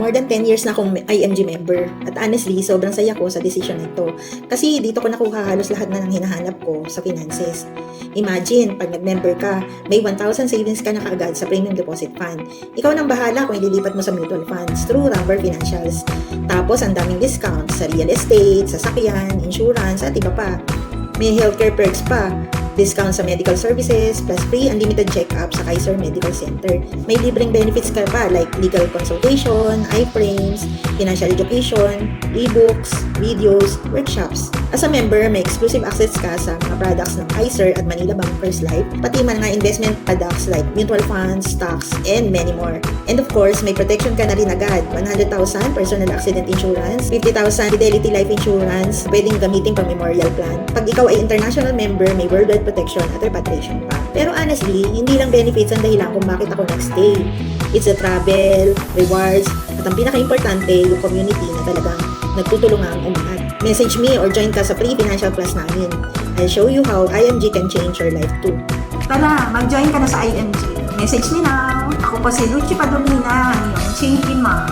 More than 10 years na akong IMG member at honestly, sobrang saya ko sa decision na ito kasi dito ko nakuha halos lahat na ng hinahanap ko sa finances. Imagine, pag nag-member ka, may 1,000 savings ka na kaagad sa premium deposit fund. Ikaw nang bahala kung ililipat mo sa mutual funds through Rambler Financials. Tapos, ang daming discounts sa real estate, sasakyan, insurance, at iba pa. May healthcare perks pa. Discount sa medical services, plus free unlimited check-up sa Kaiser Medical Center. May libreng benefits ka pa like legal consultation, iframes, financial education, e-books, videos, workshops. As a member, may exclusive access ka sa mga products ng Kaiser at Manila Bank First Life, pati mga investment products like mutual funds, stocks, and many more. And of course, may protection ka na rin agad. 100,000 personal accident insurance, 50,000 Fidelity Life Insurance, pwedeng gamitin pang memorial plan. Pag ikaw ay international member, may worldwide protection at repatriation pa. Pero honestly, hindi lang benefits ang dahilan kung bakit ako nag-stay. It's the travel, rewards, at ang pinaka-importante, yung community na talagang nagtutulungan umangat. Message me or join ka sa free financial class namin. I'll show you how IMG can change your life too. Tara, mag-join ka na sa IMG. Message me now. Ako pa si Lucy Padolina, ang iyong Chinky Mom.